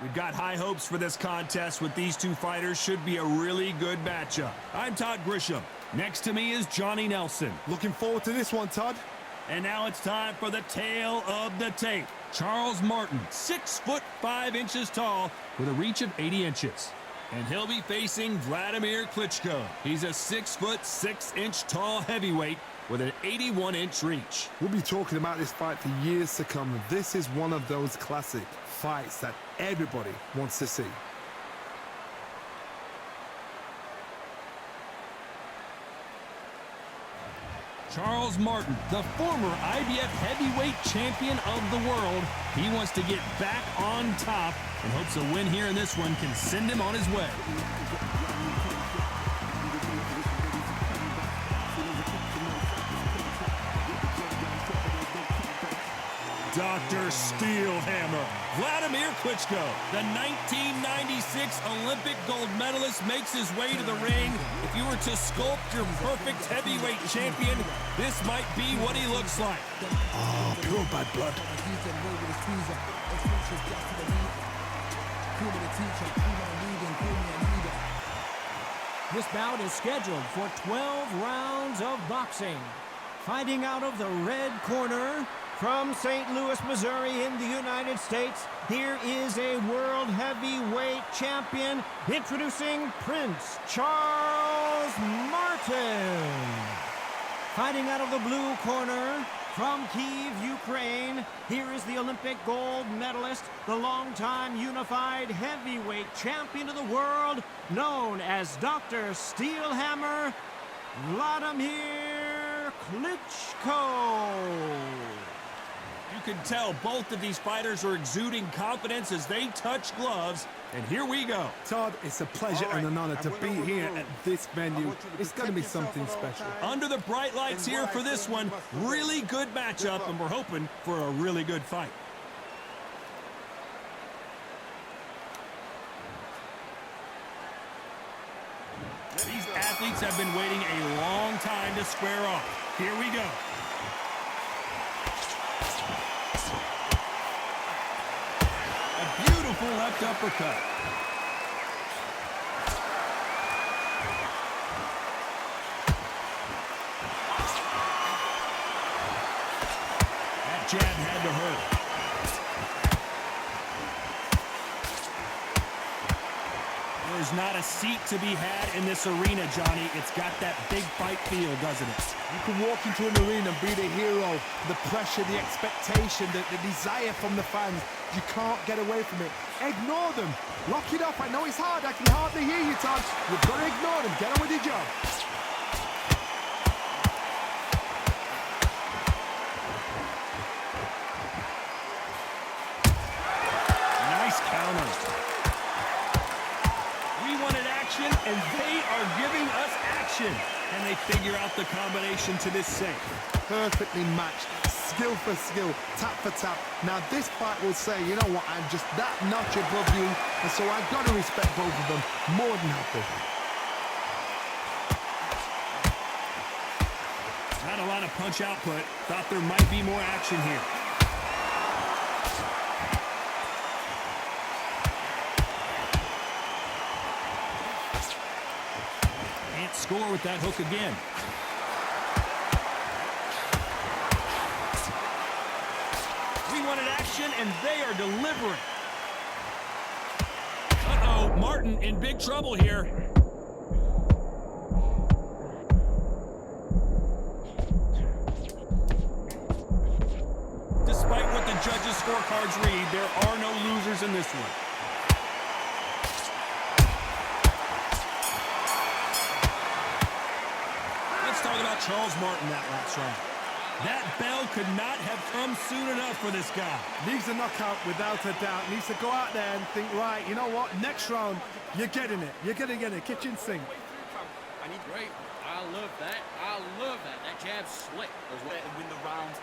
We've got high hopes for this contest with these two fighters. Should be a really good matchup. I'm Todd Grisham. Next to me is Johnny Nelson. Looking forward to this one, Todd. And now it's time for the tale of the tape. Charles Martin, 6'5" tall with a reach of 80 inches. And he'll be facing Vladimir Klitschko. He's a 6'6" tall heavyweight with an 81-inch reach. We'll be talking about this fight for years to come. This is one of those classic fights that everybody wants to see. Charles Martin, the former IBF heavyweight champion of the world. He wants to get back on top and hopes a win here in this one can send him on his way. Dr. Steelhammer, Vladimir Klitschko, the 1996 Olympic gold medalist, makes his way to the ring. If you were to sculpt your perfect heavyweight champion, this might be what he looks like. Oh, pure bad blood. This bout is scheduled for 12 rounds of boxing. Fighting out of the red corner, from St. Louis, Missouri in the United States, here is a world heavyweight champion, introducing Prince Charles Martin. Fighting out of the blue corner, from Kyiv, Ukraine, here is the Olympic gold medalist, the longtime unified heavyweight champion of the world, known as Dr. Steelhammer, Vladimir Klitschko. You can tell both of these fighters are exuding confidence as they touch gloves, and here we go. Todd, it's a pleasure and an honor to be here at this venue. It's going to be something special. Under the bright lights here for this one, really good matchup, and we're hoping for a really good fight. These athletes have been waiting a long time to square off. Here we go. Beautiful left uppercut. That jab had to hurt. There's not a seat to be had in this arena, Johnny. It's got that big fight feel, doesn't it? You can walk into an arena and be the hero. The pressure, the expectation, the desire from the fans. You can't get away from it. Ignore them. Lock it up. I know it's hard. I can hardly hear you, Todd. You've got to ignore them. Get on with your job. Nice counter. We wanted action, and they are giving us action. Can they figure out the combination to this safe? Perfectly matched. Skill for skill, tap for tap. Now this fight will say, you know what, I'm just that notch above you, and so I've got to respect both of them. More than happy. Not a lot of punch output. Thought there might be more action here. Can't score with that hook again. Wanted action, and they are delivering. Uh-oh, Martin in big trouble here. Despite what the judges' scorecards read, there are no losers in this one. Let's talk about Charles Martin that last round. That bell could not have come soon enough for this guy. Needs a knockout without a doubt. Needs to go out there and think, right, you know what, next round, you're getting it. You're going to get it. Kitchen sink. Great. I love that. I love that. That jab's slick. Let him win the round.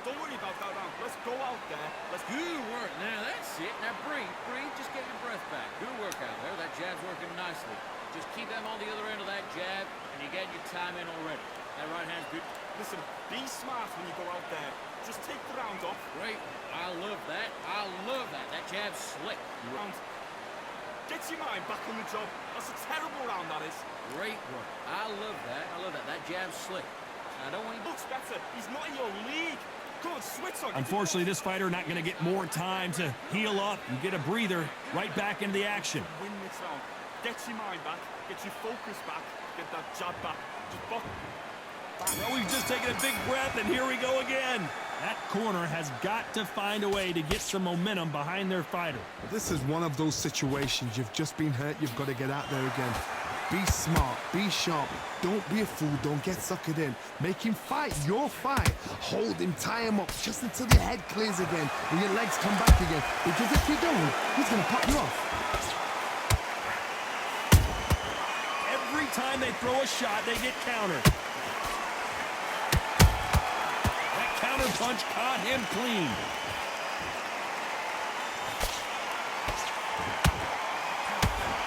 Don't worry about that round. Let's go out there. Let's good work. Now, that's it. Now, breathe. Just get your breath back. Good work out there. That jab's working nicely. Just keep them on the other end of that jab, and you get your time in already. That right hand's good. Listen, be smart when you go out there. Just take the round off. Great. I love that. I love that. That jab's slick. Round. Get your mind back on the job. That's a terrible round, that is. Great work. I love that. I love that. That jab's slick. I don't want He looks better. He's not in your league. Come on, switch on. Unfortunately, this fighter not going to get more time to heal up and get a breather right back into the action. Win this round. Get your mind back. Get your focus back. Get that jab back. Just box. Well, we've just taken a big breath, and here we go again. That corner has got to find a way to get some momentum behind their fighter. This is one of those situations. You've just been hurt. You've got to get out there again. Be smart. Be sharp. Don't be a fool. Don't get suckered in. Make him fight your fight. Hold him. Tie him up just until your head clears again and your legs come back again. Because if you don't, he's going to pop you off. Every time they throw a shot, they get countered. That counter punch caught him clean.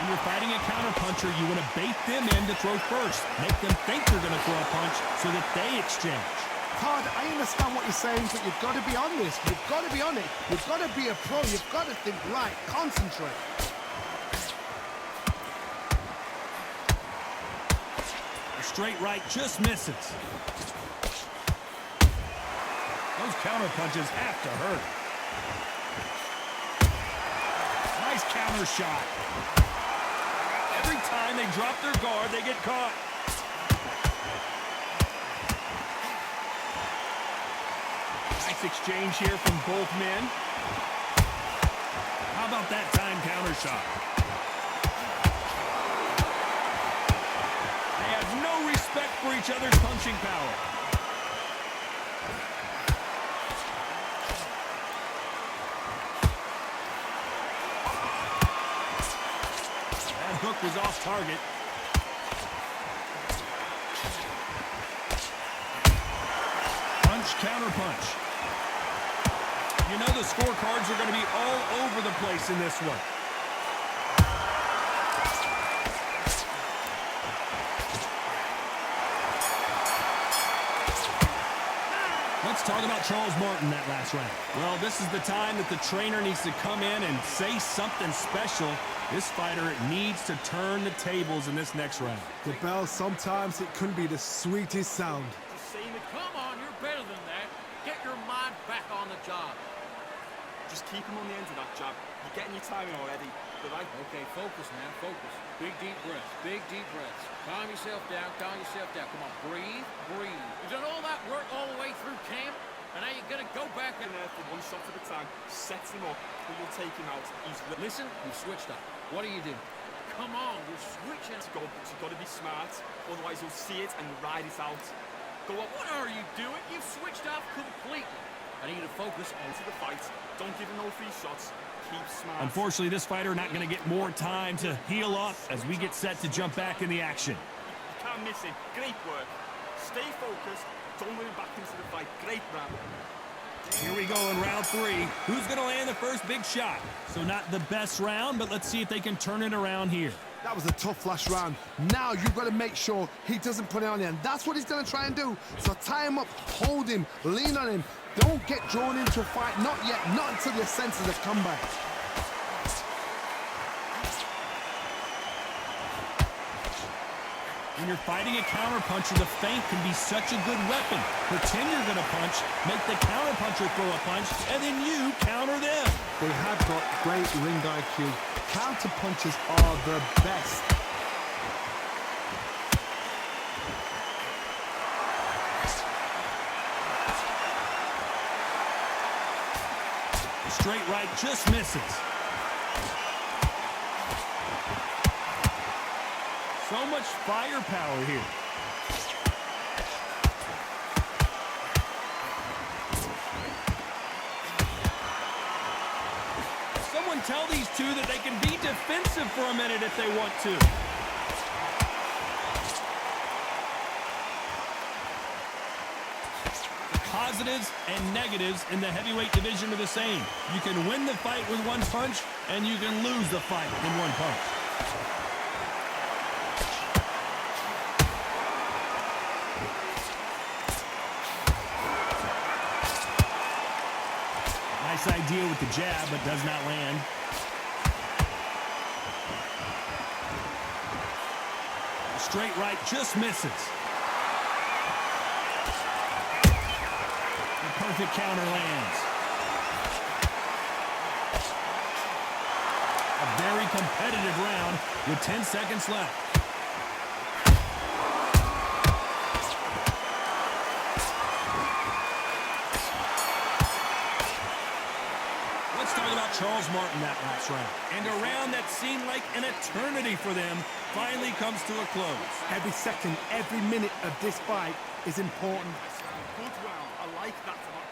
When you're fighting a counterpuncher, you want to bait them in to throw first. Make them think you're going to throw a punch so that they exchange. Todd, I understand what you're saying, but you've got to be on this. You've got to be on it. You've got to be a pro. You've got to think right. Concentrate. The straight right just misses. Those counterpunches have to hurt. Nice counter shot. Every time they drop their guard, they get caught. Nice exchange here from both men. How about that time counter shot? They have no respect for each other's punching power. Hook was off target. Punch, counter punch. You know the scorecards are going to be all over the place in this one. Let's talk about Charles Martin that last round. Well, this is the time that the trainer needs to come in and say something special. This fighter needs to turn the tables in this next round. The bell, sometimes it can be the sweetest sound. Just saying it. Come on, you're better than that. Get your mind back on the job. Just keep him on the end of that jab. You're getting your timing already. Right? Okay, focus, man, focus. Big, deep breaths. Big, deep breaths. Calm yourself down, calm yourself down. Come on, breathe, breathe. You've done all that work all the way through camp, and now you're going to go back In and... there for one shot at a time. Set him up, but you'll take him out. He's Listen, you switched up. What do you do? Come on, you're switching. go, but you've got to be smart. Otherwise, you'll see it and ride it out. Go up. What are you doing? You've switched off completely. I need you to focus on... Into the fight. Don't give him no free shots. Keep smart. Unfortunately, this fighter not going to get more time to heal up as we get set to jump back in the action. You can't miss it. Great work. Stay focused. Don't move back into the fight. Great round. Here we go in round 3. Who's going to land the first big shot? So not the best round, but let's see if they can turn it around here. That was a tough last round. Now you've got to make sure he doesn't put it on you, and that's what he's going to try and do. So tie him up, hold him, lean on him. Don't get drawn into a fight. Not yet. Not until your senses have come back. When you're fighting a counterpuncher, the feint can be such a good weapon. Pretend you're going to punch, make the counterpuncher throw a punch, and then you counter them. They have got great ring IQ. Counter punches are the best. Straight right just misses. So much firepower here. Someone tell these two that they can be defensive for a minute if they want to. Positives and negatives in the heavyweight division are the same. You can win the fight with one punch, and you can lose the fight in one punch. Nice idea with the jab, but does not land. Straight right just misses. The perfect counter lands. A very competitive round with 10 seconds left. Let's talk about Charles Martin that last round. And a round that seemed like an eternity for them finally comes to a close. Every second, every minute of this fight is important. Good round. I like that about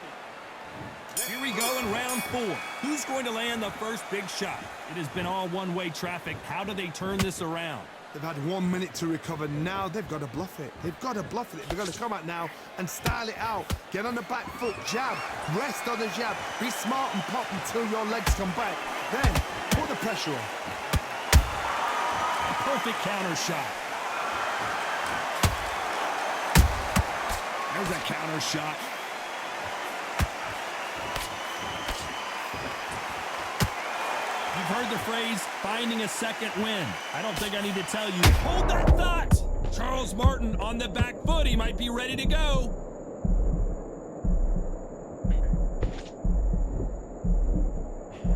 it. Here we go in round 4. Who's going to land the first big shot? It has been all one-way traffic. How do they turn this around? They've had 1 minute to recover. Now they've got to bluff it. They've got to bluff it. They've got to come out now and style it out. Get on the back foot, jab, rest on the jab. Be smart and pop until your legs come back. Then put the pressure on. Perfect counter shot. There's a counter shot. You've heard the phrase, finding a second win. I don't think I need to tell you. Hold that thought! Charles Martin on the back foot. He might be ready to go.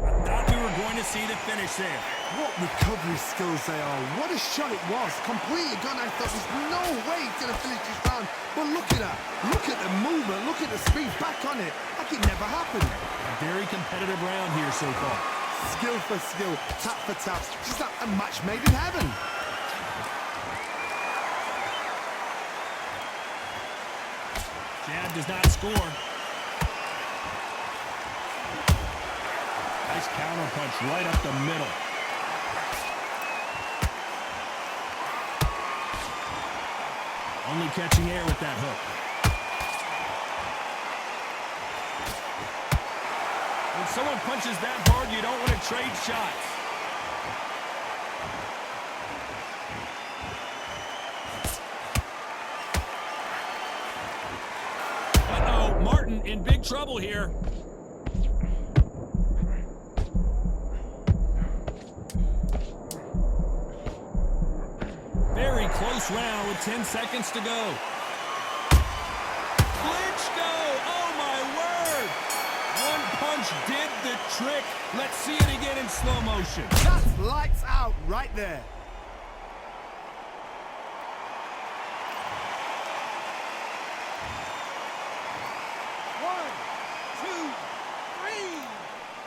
I thought we were going to see the finish there. What recovery skills they are. What a shot it was. Completely gone. I thought there's no way he's going to finish this round. But look at that. Look at the movement. Look at the speed. Back on it. Like it never happened. A very competitive round here so far. Skill for skill. Tap for tap. Just like a match made in heaven. Jab does not score. Nice counter punch right up the middle. Only catching air with that hook. When someone punches that hard, you don't want to trade shots. Uh-oh, Martin in big trouble here. Very close round with 10 seconds to go. Kliatcho! Oh, my word! One punch did the trick. Let's see it again in slow motion. That's lights out right there. One, two, three.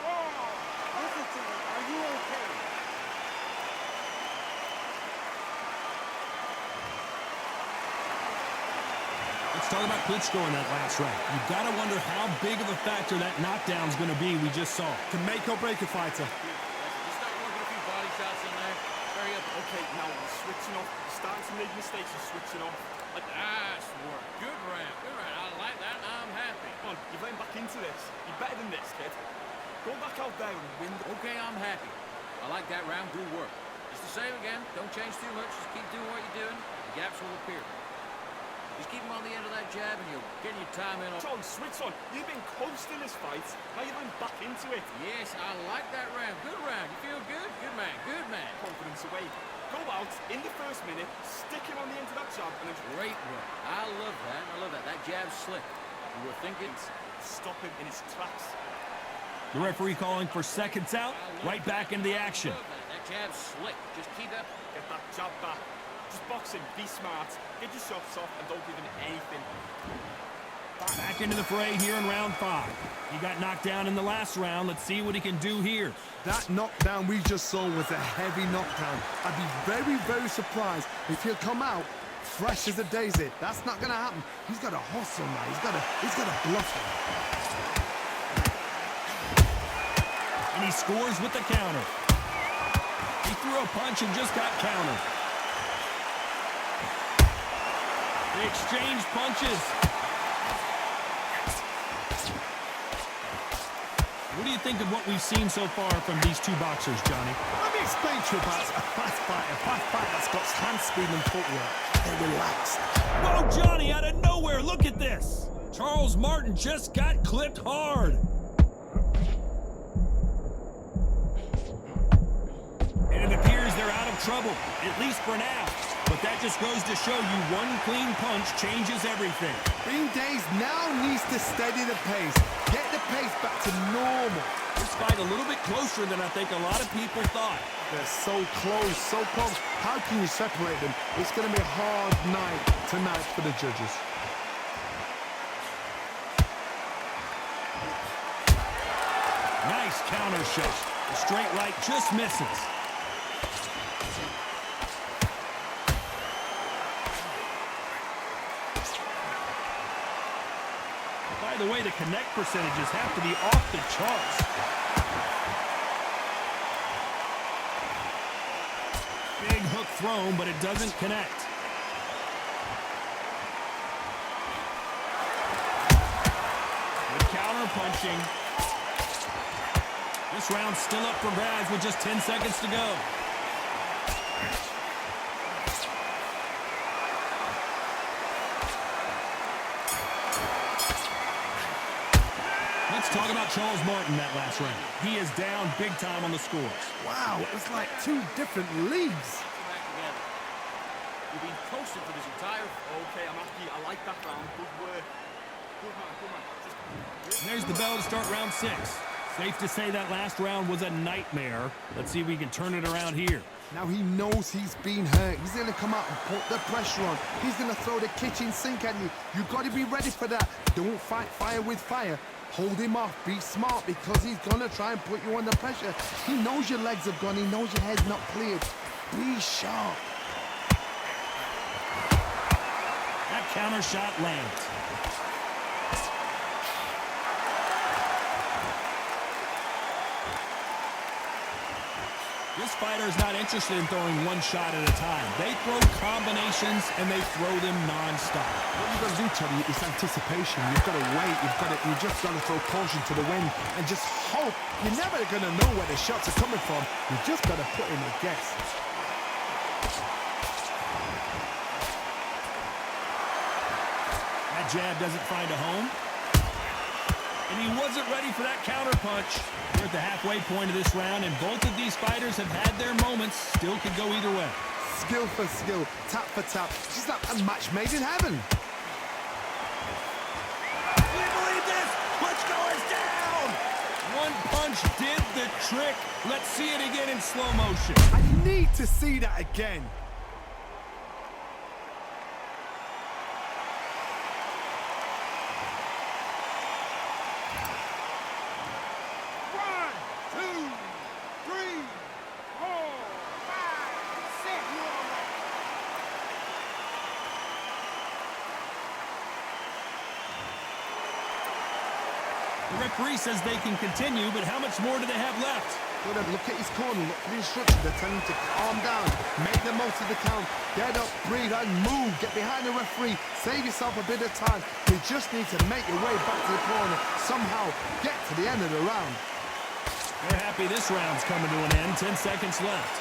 Wow. Listen to me. Are you okay? Let's talk about Kliatcho in that last round. You've got to wonder how big of a factor that knockdown's going to be we just saw. To make or break a fighter. You start working a few body shots in there. Hurry up. Okay, now we're switching off. You're starting to make mistakes. You're switching off. Nice work. Good round. Good round. I like that. I'm happy. Come on, you're getting back into this. You're better than this, kid. Go back out there and win. Okay, I'm happy. I like that round. Good work. It's the same again. Don't change too much. Just keep doing what you're doing. The gaps will appear. Just keep him on the end of that jab and you'll get your time in. John, switch on. You've been close to this fight. Now you're going back into it. Yes, I like that round. Good round. You feel good? Good man. Good man. Confidence away. Go out in the first minute, stick him on the end of that jab, and then Great work. I love that. I love that. That jab's slick. You were thinking. stop him in his tracks. The referee calling for seconds out. Right back into the action. That jab's slick. Just keep up. Get that jab back. Just box him. Be smart. Get your shots off and don't give him anything. Back into the fray here in round 5. He got knocked down in the last round. Let's see what he can do here. That knockdown we just saw was a heavy knockdown. I'd be very, very surprised if he'll come out fresh as a daisy. That's not going to happen. He's got to hustle now. He's got to bluff him. And he scores with the counter. He threw a punch and just got countered. They exchanged punches. What do you think of what we've seen so far from these two boxers, Johnny? Let me explain to you about a fast fight that's got hand speed and footwork. They're relaxed. Whoa, Johnny, out of nowhere, look at this. Charles Martin just got clipped hard. trouble, at least for now. But that just goes to show you one clean punch changes everything. Green Days now needs to steady the pace. Get the pace back to normal. This fight a little bit closer than I think a lot of people thought. They're so close, so close. How can you separate them? It's going to be a hard night tonight for the judges. Nice counter shot. The straight right just misses. By the way, the connect percentages have to be off the charts. Big hook thrown, but it doesn't connect. Good counter punching. This round's still up for grabs with just 10 seconds to go. Let's talk about Charles Martin that last round. He is down big time on the scores. Wow, it was like two different leagues. Back together. You've been coasting for this entire... Okay, I'm happy. I like that round. Good work. Good man, good man. Just... There's the bell to start round 6. Safe to say that last round was a nightmare. Let's see if we can turn it around here. Now he knows he's been hurt. He's going to come out and put the pressure on. He's going to throw the kitchen sink at you. You've got to be ready for that. Don't fight fire with fire. Hold him off. Be smart because he's going to try and put you under pressure. He knows your legs have gone. He knows your head's not cleared. Be sharp. That counter shot lands. This fighter is not interested in throwing one shot at a time. They throw combinations and they throw them non-stop. What you've got to do, Tony, is anticipation. You've got to wait. You just got to throw caution to the wind and just hope. You're never going to know where the shots are coming from. You just got to put in a guess. That jab doesn't find a home. And he wasn't ready for that counter punch. We're at the halfway point of this round, and both of these fighters have had their moments. Still could go either way. Skill for skill, tap for tap. It's just like a match made in heaven. Do you believe this? Klitschko is down! One punch did the trick. Let's see it again in slow motion. I need to see that again. The referee says they can continue, but how much more do they have left? Good, look at his corner, look at the instructions. They're telling him to calm down, make the most of the count, get up, breathe, and move. Get behind the referee, save yourself a bit of time. You just need to make your way back to the corner, somehow get to the end of the round. They're happy this round's coming to an end. 10 seconds left.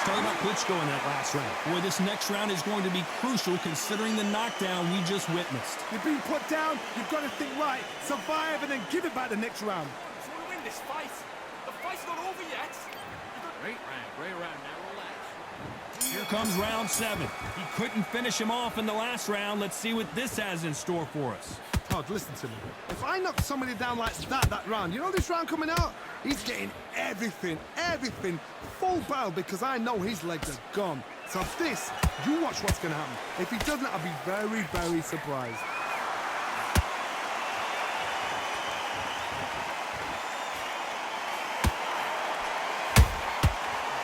Talking about Klitschko in that last round. Boy, this next round is going to be crucial considering the knockdown we just witnessed. You've been put down, you've got to think right, survive, and then give it back the next round. Just want to win this fight. The fight's not over yet. Great round. Now relax. Here comes round 7. He couldn't finish him off in the last round. Let's see what this has in store for us. Todd, listen to me. If I knock somebody down like that round, you know this round coming out? He's getting everything, full barrel because I know his legs are gone. So this, you watch what's going to happen. If he doesn't, I'll be very, very surprised.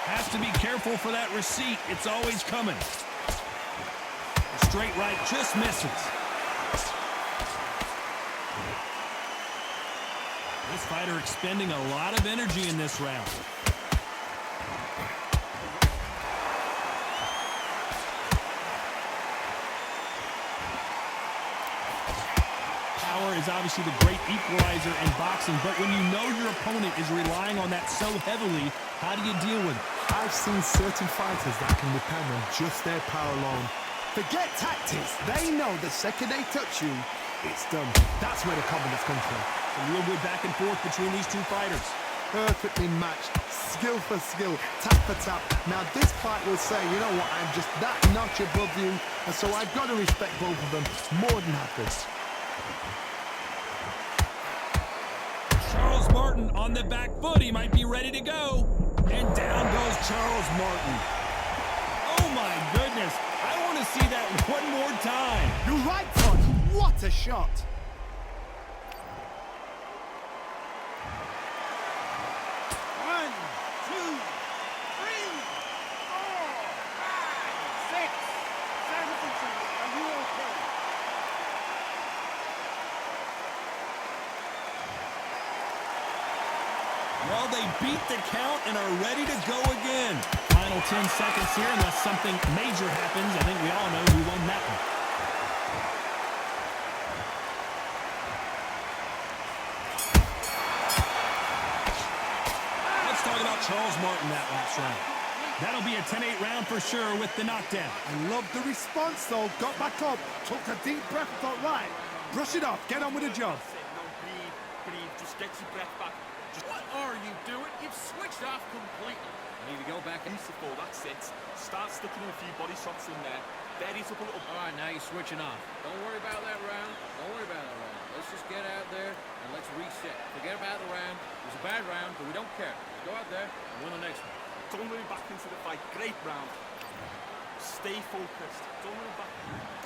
Has to be careful for that receipt. It's always coming. The straight right just misses. This fighter expending a lot of energy in this round. Power is obviously the great equalizer in boxing, but when you know your opponent is relying on that so heavily, how do you deal with it? I've seen certain fighters that can depend on just their power alone. Forget tactics. They know the second they touch you, it's done. That's where the confidence comes from. A real good back and forth between these two fighters. Perfectly matched, skill for skill, tap for tap. Now this fight will say, you know what, I'm just that notch above you, and so I've got to respect both of them more than happy. Charles Martin on the back foot. He might be ready to go. And down goes Charles Martin. Oh my goodness. I want to see that one more time. You're right, Todd. What a shot. One, two, three, four, five, six, 7. Are you okay? Well, they beat the count and are ready to go again. Final 10 seconds here, unless something major happens. I think we all know who won that one. Let's talk about Charles Martin that last round. That'll be a 10-8 round for sure with the knockdown. I love the response, though. Got back up, took a deep breath, thought, right, brush it off, get on with the job. No, breathe, just get your breath back. What are you doing? You've switched off completely. I need to go back in. Beautiful, that's it. Start sticking in a few body shots in there. Bury it up a little. All right, now you're switching off. Don't worry about that round. Don't worry about that round. Let's just get out there and let's reset. Forget about the round. It was a bad round, but we don't care. Let's go out there and win the next one. Don't worry back into the fight. Great round. Stay focused. Don't worry back.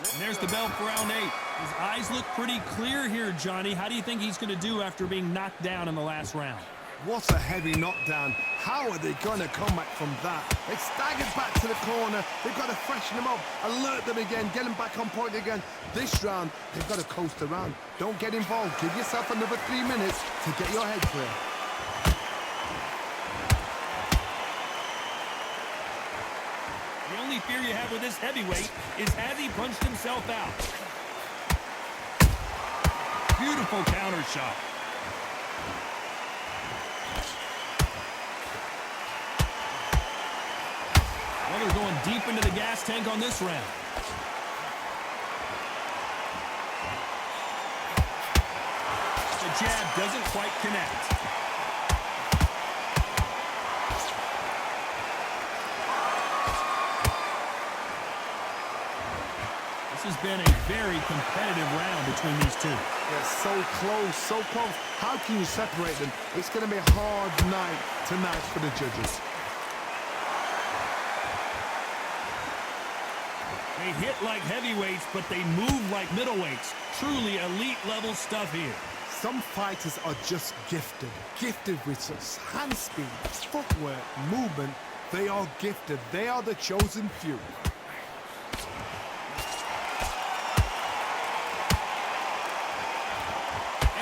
And there's the bell for round 8. His eyes look pretty clear here, Johnny. How do you think he's going to do after being knocked down in the last round? What a heavy knockdown. How are they going to come back from that? They staggered back to the corner. They've got to freshen them up, alert them again, get them back on point again. This round, they've got to coast around. Don't get involved. Give yourself another 3 minutes to get your head clear. The only fear you have with this heavyweight is has he punched himself out? Beautiful counter shot. Well, they're going deep into the gas tank on this round. The jab doesn't quite connect. This has been a very competitive round between these two. They're so close, so close. How can you separate them? It's going to be a hard night tonight for the judges. They hit like heavyweights, but they move like middleweights. Truly elite level stuff here. Some fighters are just gifted. Gifted with such hand speed, footwork, movement. They are gifted. They are the chosen few.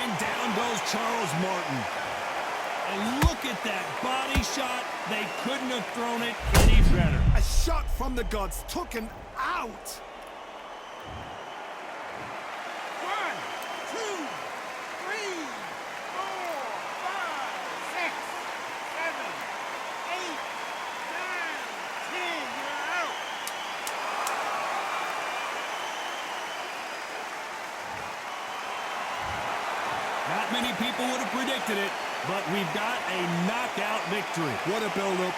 And down goes Charles Martin. And look at that body shot. They couldn't have thrown it any better. A shot from the gods took him out. 1, 2, 3, 4, 5, 6, 7, 8, 9, 10. You're out. Not many people would have predicted it, but we've got a knockout victory. What a build-up.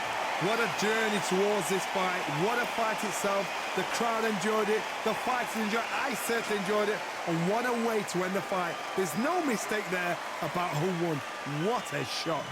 What a journey towards this fight. What a fight itself. The crowd enjoyed it. The fighters enjoyed it. I certainly enjoyed it. And what a way to end the fight. There's no mistake there about who won. What a shot.